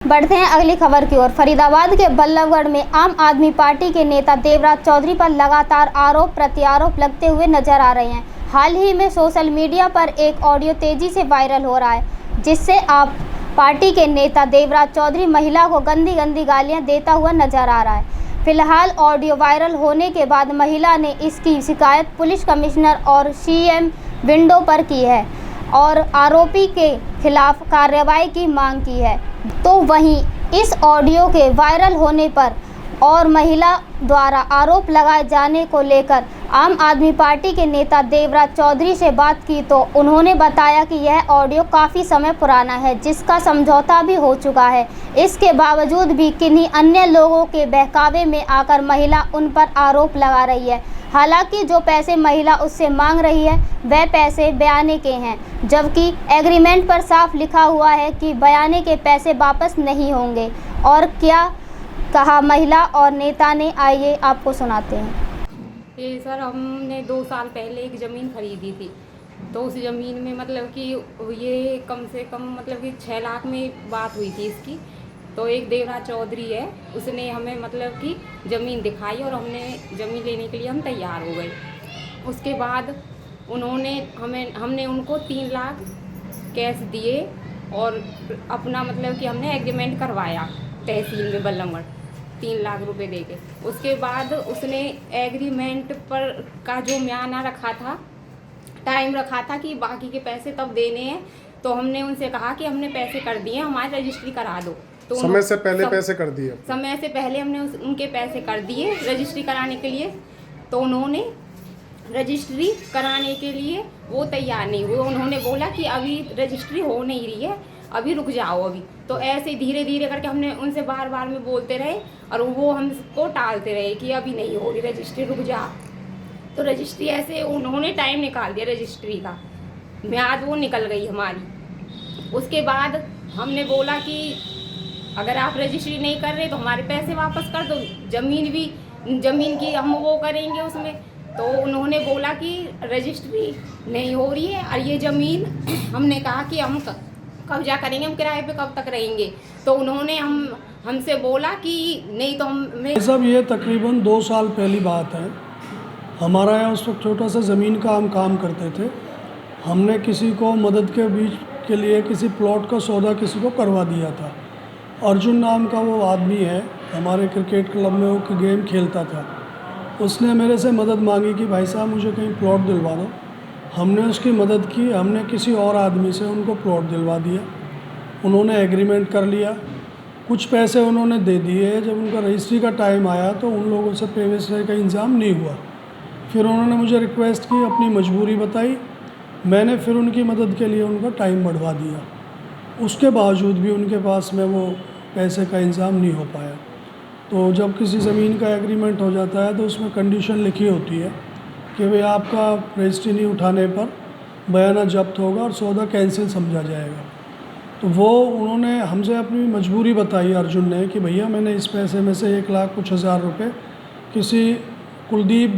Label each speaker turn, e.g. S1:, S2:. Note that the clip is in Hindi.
S1: बढ़ते हैं अगली खबर की ओर। फरीदाबाद के बल्लभगढ़ में आम आदमी पार्टी के नेता देवराज चौधरी पर लगातार आरोप प्रत्यारोप लगते हुए नजर आ रहे हैं। हाल ही में सोशल मीडिया पर एक ऑडियो तेजी से वायरल हो रहा है, जिससे आप पार्टी के नेता देवराज चौधरी महिला को गंदी गंदी गालियां देता हुआ नजर आ रहा है। फिलहाल ऑडियो वायरल होने के बाद महिला ने इसकी शिकायत पुलिस कमिश्नर और सीएम विंडो पर की है और आरोपी के खिलाफ कार्रवाई की मांग की है। तो वहीं इस ऑडियो के वायरल होने पर और महिला द्वारा आरोप लगाए जाने को लेकर आम आदमी पार्टी के नेता देवराज चौधरी से बात की तो उन्होंने बताया कि यह ऑडियो काफ़ी समय पुराना है, जिसका समझौता भी हो चुका है। इसके बावजूद भी किन्हीं अन्य लोगों के बहकावे में आकर महिला उन पर आरोप लगा रही है। हालांकि जो पैसे महिला उससे मांग रही है वह पैसे बयाने के हैं, जबकि एग्रीमेंट पर साफ लिखा हुआ है कि बयाने के पैसे वापस नहीं होंगे। और क्या कहा महिला और नेता ने, आइए आपको सुनाते हैं।
S2: ये सर, हमने 2 साल पहले एक ज़मीन खरीदी थी, तो उस ज़मीन में मतलब कि ये कम से कम मतलब कि 6 लाख में बात हुई थी इसकी। तो एक देवराज चौधरी है, उसने हमें मतलब कि ज़मीन दिखाई और हमने ज़मीन लेने के लिए हम तैयार हो गए। उसके बाद हमने उनको 3 लाख कैश दिए और अपना मतलब कि हमने एग्रीमेंट करवाया तहसील में बल्लभगढ़ 3 लाख रुपए देके। उसके बाद उसने एग्रीमेंट पर का जो म्याना रखा था, टाइम रखा था कि बाकी के पैसे तब देने हैं, तो हमने उनसे कहा कि हमने पैसे कर दिए, हमारी रजिस्ट्री करा दो। तो
S3: समय से पहले पैसे कर दिए?
S2: समय से पहले हमने उनके पैसे कर दिए रजिस्ट्री कराने के लिए। तो उन्होंने रजिस्ट्री कराने के लिए वो तैयार नहीं हुए। उन्होंने बोला कि अभी रजिस्ट्री हो नहीं रही है, अभी रुक जाओ अभी। तो ऐसे धीरे धीरे करके हमने उनसे बार बार में बोलते रहे और वो हमको टालते रहे कि अभी नहीं हो रही रजिस्ट्री, रुक जा। तो रजिस्ट्री ऐसे उन्होंने टाइम निकाल दिया, रजिस्ट्री का म्याद वो निकल गई हमारी। उसके बाद हमने बोला कि अगर आप रजिस्ट्री नहीं कर रहे तो हमारे पैसे वापस कर दो, ज़मीन की हम वो करेंगे उसमें। तो उन्होंने बोला कि रजिस्ट्री नहीं हो रही है और ये ज़मीन हमने कहा कि हम कब्जा करेंगे, हम किराए पे कब तक रहेंगे। तो उन्होंने हमसे बोला कि नहीं तो हम
S4: सब ये तकरीबन 2 साल पहली बात है। हमारा यहाँ उस वक्त छोटा सा ज़मीन का हम काम करते थे। हमने किसी को मदद के बीच के लिए किसी प्लॉट का सौदा किसी को करवा दिया था। अर्जुन नाम का वो आदमी है, हमारे क्रिकेट क्लब में वो गेम खेलता था। उसने मेरे से मदद मांगी कि भाई साहब मुझे कहीं प्लॉट दिलवा दो। हमने उसकी मदद की, हमने किसी और आदमी से उनको प्लॉट दिलवा दिया। उन्होंने एग्रीमेंट कर लिया, कुछ पैसे उन्होंने दे दिए। जब उनका रजिस्ट्री का टाइम आया तो उन लोगों से पेमेंट का इंतज़ाम नहीं हुआ। फिर उन्होंने मुझे रिक्वेस्ट की, अपनी मजबूरी बताई, मैंने फिर उनकी मदद के लिए उनका टाइम बढ़वा दिया। उसके बावजूद भी उनके पास में वो पैसे का इंतज़ाम नहीं हो पाया। तो जब किसी ज़मीन का एग्रीमेंट हो जाता है तो उसमें कंडीशन लिखी होती है कि भाई आपका रजिस्ट्री नहीं उठाने पर बयाना जब्त होगा और सौदा कैंसिल समझा जाएगा। तो वो उन्होंने हमसे अपनी मजबूरी बताई अर्जुन ने कि भैया मैंने इस पैसे में से 1 लाख कुछ हज़ार रुपये किसी कुलदीप